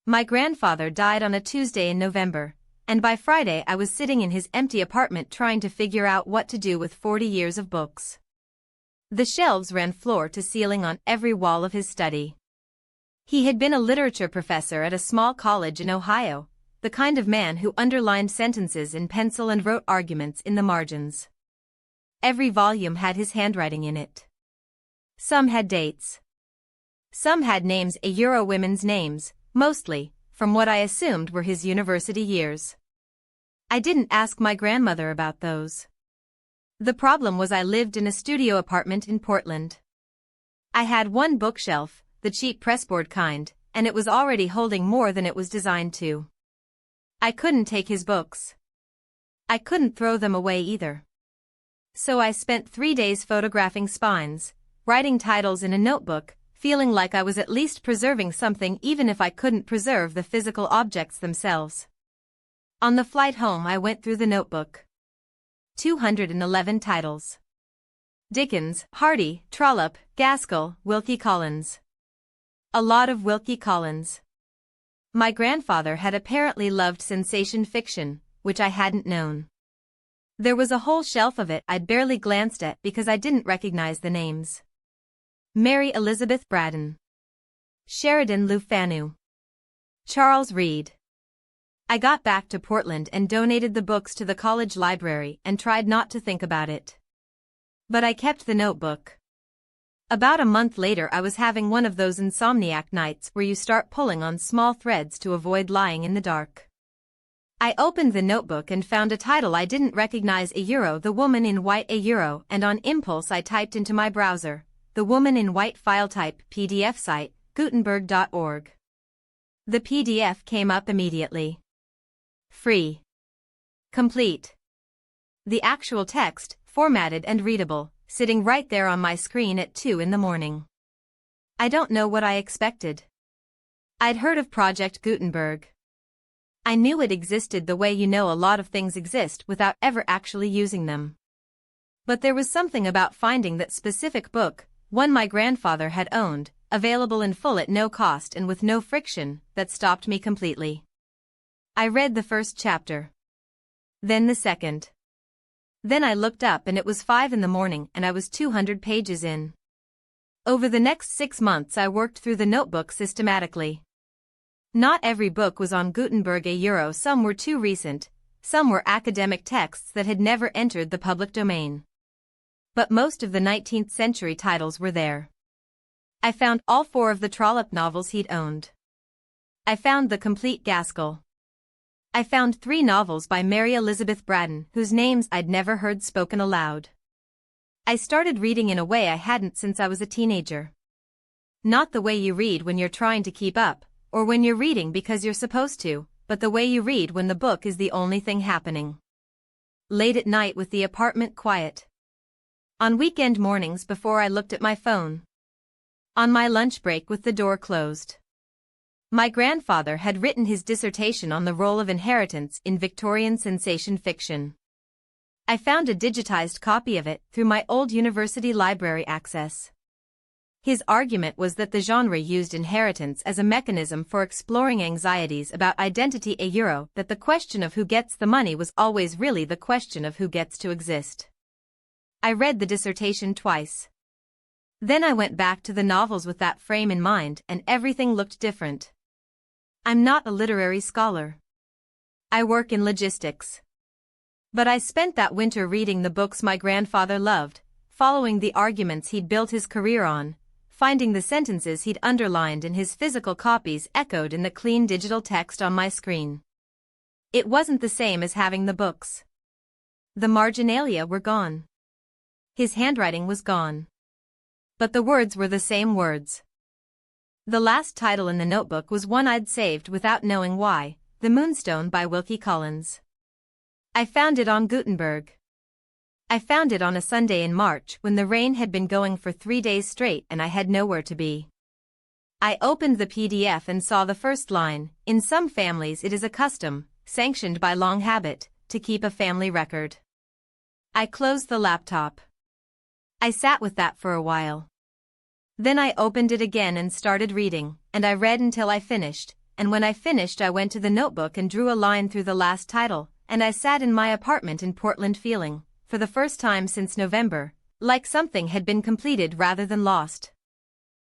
My grandfather died on a Tuesday in November, and by Friday I was sitting in his empty apartment trying to figure out what to do with 40 years of books. The shelves ran floor to ceiling on every wall of his study. He had been a literature professor at a small college in Ohio, the kind of man who underlined sentences in pencil and wrote arguments in the margins. Every volume had his handwriting in it. Some had dates. Some had names, women's names, mostly, from what I assumed were his university years. I didn't ask my grandmother about those. The problem was I lived in a studio apartment in Portland. I had one bookshelf, the cheap pressboard kind, and it was already holding more than it was designed to. I couldn't take his books. I couldn't throw them away either. So I spent 3 days photographing spines, writing titles in a notebook, feeling like I was at least preserving something even if I couldn't preserve the physical objects themselves. On the flight home I went through the notebook. 211 titles. Dickens, Hardy, Trollope, Gaskell, Wilkie Collins. A lot of Wilkie Collins. My grandfather had apparently loved sensation fiction, which I hadn't known. There was a whole shelf of it I'd barely glanced at because I didn't recognize the names. Mary Elizabeth Braddon. Sheridan Le Fanu. Charles Reade. I got back to Portland and donated the books to the college library and tried not to think about it. But I kept the notebook. About a month later I was having one of those insomniac nights where you start pulling on small threads to avoid lying in the dark. I opened the notebook and found a title I didn't recognize, The Woman in White, and on impulse I typed into my browser, The Woman in White filetype PDF site, Gutenberg.org. The PDF came up immediately. Free. Complete. The actual text, formatted and readable, sitting right there on my screen at 2 in the morning. I don't know what I expected. I'd heard of Project Gutenberg. I knew it existed the way a lot of things exist without ever actually using them. But there was something about finding that specific book, one my grandfather had owned, available in full at no cost and with no friction, that stopped me completely. I read the first chapter. Then the second. Then I looked up and it was 5 in the morning and I was 200 pages in. Over the next 6 months I worked through the notebook systematically. Not every book was on Gutenberg, some were too recent, some were academic texts that had never entered the public domain. But most of the 19th century titles were there. I found all 4 of the Trollope novels he'd owned. I found the complete Gaskell. I found 3 novels by Mary Elizabeth Braddon whose names I'd never heard spoken aloud. I started reading in a way I hadn't since I was a teenager. Not the way you read when you're trying to keep up, or when you're reading because you're supposed to, but the way you read when the book is the only thing happening. Late at night with the apartment quiet. On weekend mornings before I looked at my phone. On my lunch break with the door closed. My grandfather had written his dissertation on the role of inheritance in Victorian sensation fiction. I found a digitized copy of it through my old university library access. His argument was that the genre used inheritance as a mechanism for exploring anxieties about identity, that the question of who gets the money was always really the question of who gets to exist. I read the dissertation twice. Then I went back to the novels with that frame in mind and everything looked different. I'm not a literary scholar. I work in logistics. But I spent that winter reading the books my grandfather loved, following the arguments he'd built his career on, finding the sentences he'd underlined in his physical copies echoed in the clean digital text on my screen. It wasn't the same as having the books. The marginalia were gone. His handwriting was gone. But the words were the same words. The last title in the notebook was one I'd saved without knowing why, The Moonstone by Wilkie Collins. I found it on Gutenberg. I found it on a Sunday in March when the rain had been going for 3 days straight and I had nowhere to be. I opened the PDF and saw the first line, "In some families it is a custom, sanctioned by long habit, to keep a family record." I closed the laptop. I sat with that for a while. Then I opened it again and started reading, and I read until I finished, and when I finished I went to the notebook and drew a line through the last title, and I sat in my apartment in Portland feeling, for the first time since November, like something had been completed rather than lost.